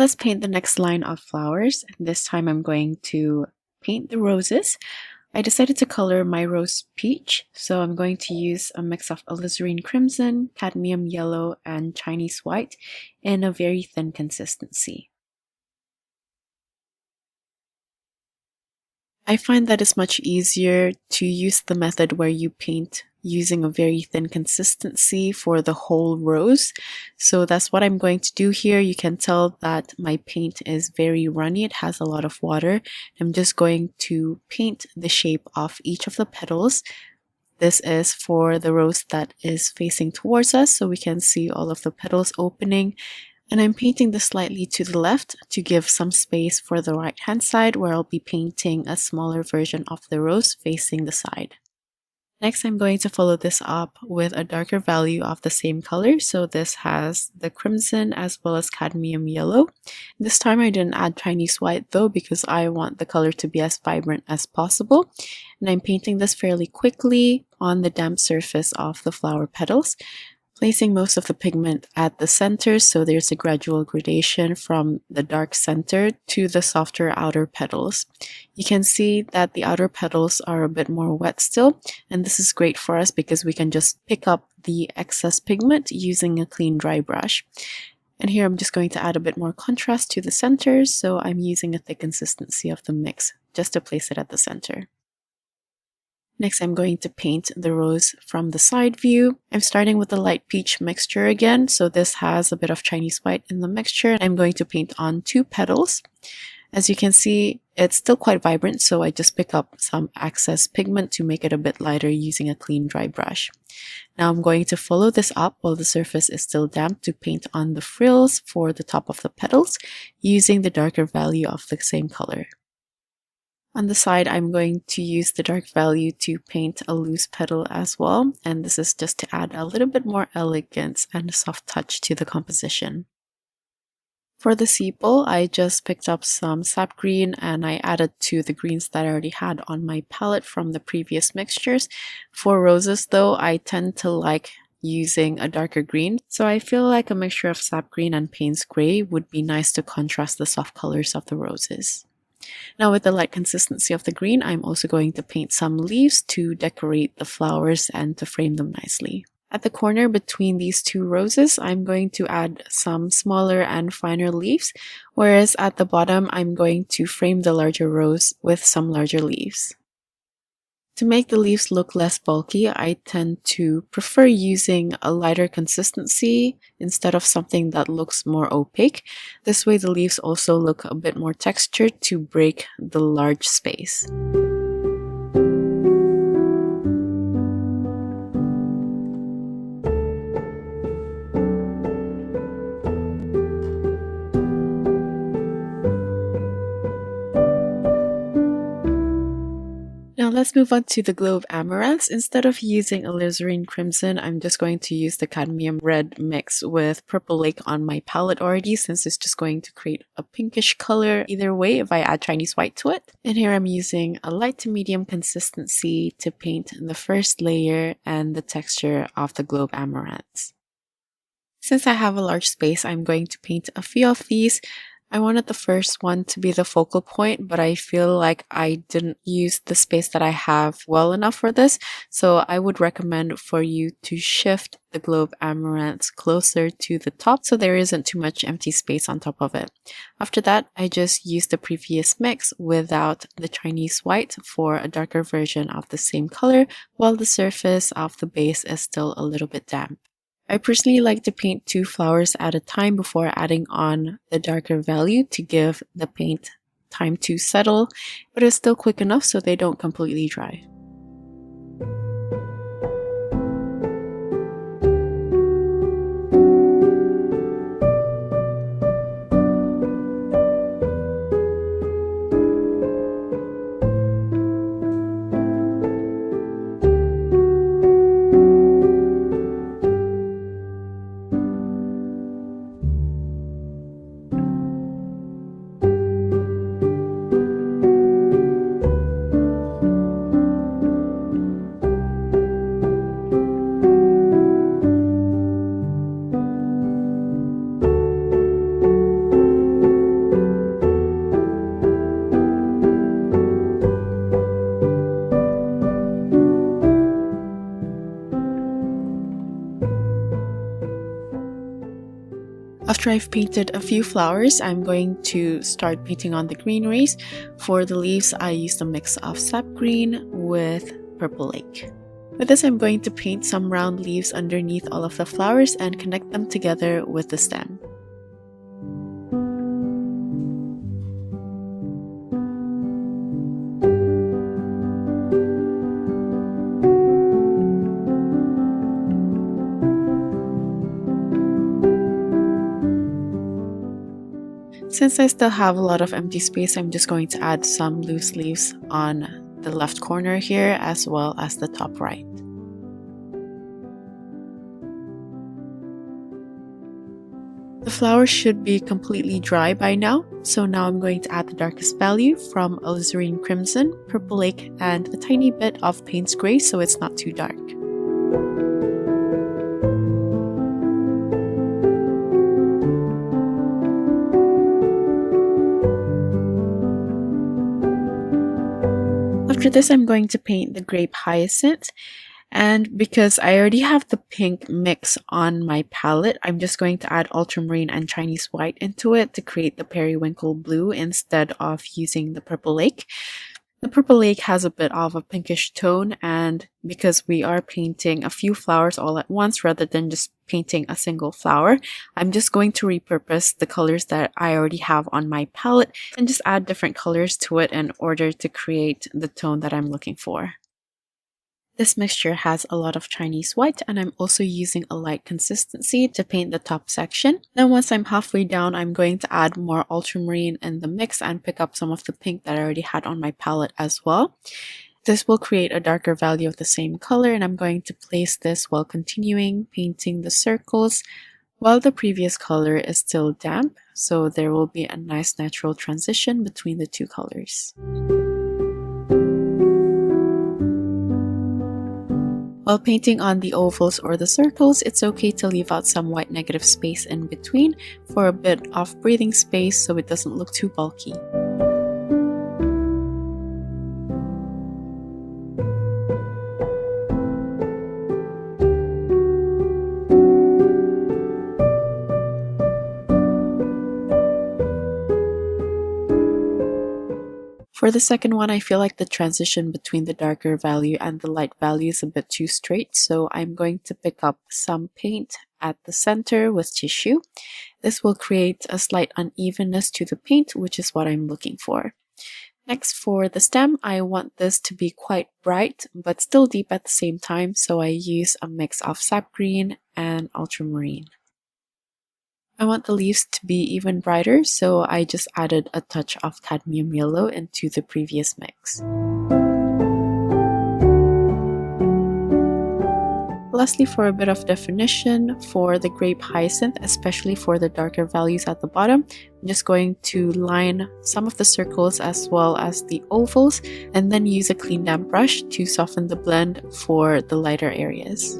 let's paint the next line of flowers. This time I'm going to paint the roses. I decided to color my rose peach, so I'm going to use a mix of alizarin crimson, cadmium yellow, and Chinese white in a very thin consistency. I find that it's much easier to use the method where you paint using a very thin consistency for the whole rose. So that's what I'm going to do here. You can tell that my paint is very runny. It has a lot of water. I'm just going to paint the shape of each of the petals. This is for the rose that is facing towards us, so we can see all of the petals opening. And I'm painting this slightly to the left to give some space for the right hand side, where I'll be painting a smaller version of the rose facing the side. Next, I'm going to follow this up with a darker value of the same color. So this has the crimson as well as cadmium yellow. This time I didn't add Chinese white though, because I want the color to be as vibrant as possible. And I'm painting this fairly quickly on the damp surface of the flower petals, placing most of the pigment at the center, so there's a gradual gradation from the dark center to the softer outer petals. You can see that the outer petals are a bit more wet still, and this is great for us because we can just pick up the excess pigment using a clean dry brush. And here I'm just going to add a bit more contrast to the center, so I'm using a thick consistency of the mix just to place it at the center. Next, I'm going to paint the rose from the side view. I'm starting with the light peach mixture again, so this has a bit of Chinese white in the mixture. I'm going to paint on 2 petals. As you can see, it's still quite vibrant, so I just pick up some excess pigment to make it a bit lighter using a clean dry brush. Now I'm going to follow this up while the surface is still damp to paint on the frills for the top of the petals using the darker value of the same color. On the side, I'm going to use the dark value to paint a loose petal as well, and this is just to add a little bit more elegance and a soft touch to the composition. For the sepal, I just picked up some sap green and I added to the greens that I already had on my palette from the previous mixtures. For roses though, I tend to like using a darker green, so I feel like a mixture of sap green and Payne's gray would be nice to contrast the soft colors of the roses. Now with the light consistency of the green, I'm also going to paint some leaves to decorate the flowers and to frame them nicely. At the corner between these 2 roses, I'm going to add some smaller and finer leaves, whereas at the bottom, I'm going to frame the larger rose with some larger leaves. To make the leaves look less bulky, I tend to prefer using a lighter consistency instead of something that looks more opaque. This way the leaves also look a bit more textured to break the large space. Now let's move on to the glow of amaranth. Instead of using alizarin crimson, I'm just going to use the cadmium red mix with purple lake on my palette already, since it's just going to create a pinkish color either way if I add Chinese white to it. And here I'm using a light to medium consistency to paint the first layer and the texture of the glow of amaranth. Since I have a large space, I'm going to paint a few of these. I wanted the first one to be the focal point, but I feel like I didn't use the space that I have well enough for this, so I would recommend for you to shift the glow of amaranth closer to the top so there isn't too much empty space on top of it. After that, I just used the previous mix without the Chinese white for a darker version of the same color, while the surface of the base is still a little bit damp. I personally like to paint 2 flowers at a time before adding on the darker value to give the paint time to settle, but it's still quick enough so they don't completely dry. After I've painted a few flowers, I'm going to start painting on the greeneries. For the leaves, I used a mix of sap green with purple lake. With this, I'm going to paint some round leaves underneath all of the flowers and connect them together with the stem. Since I still have a lot of empty space, I'm just going to add some loose leaves on the left corner here as well as the top right. The flowers should be completely dry by now, so now I'm going to add the darkest value from alizarin crimson, purple lake, and a tiny bit of Payne's gray so it's not too dark. After this, I'm going to paint the grape hyacinth, and because I already have the pink mix on my palette, I'm just going to add ultramarine and Chinese white into it to create the periwinkle blue instead of using the purple lake. The purple lake has a bit of a pinkish tone, and because we are painting a few flowers all at once rather than just painting a single flower, I'm just going to repurpose the colors that I already have on my palette and just add different colors to it in order to create the tone that I'm looking for. This mixture has a lot of Chinese white, and I'm also using a light consistency to paint the top section. Then once I'm halfway down, I'm going to add more ultramarine in the mix and pick up some of the pink that I already had on my palette as well. This will create a darker value of the same color, and I'm going to place this while continuing painting the circles while the previous color is still damp, so there will be a nice natural transition between the two colors. While painting on the ovals or the circles, it's okay to leave out some white negative space in between for a bit of breathing space so it doesn't look too bulky. For the second one, I feel like the transition between the darker value and the light value is a bit too straight, so I'm going to pick up some paint at the center with tissue. This will create a slight unevenness to the paint, which is what I'm looking for. Next, for the stem, I want this to be quite bright but still deep at the same time, so I use a mix of sap green and ultramarine. I want the leaves to be even brighter, so I just added a touch of cadmium yellow into the previous mix. Lastly, for a bit of definition, for the grape hyacinth, especially for the darker values at the bottom, I'm just going to line some of the circles as well as the ovals, and then use a clean damp brush to soften the blend for the lighter areas.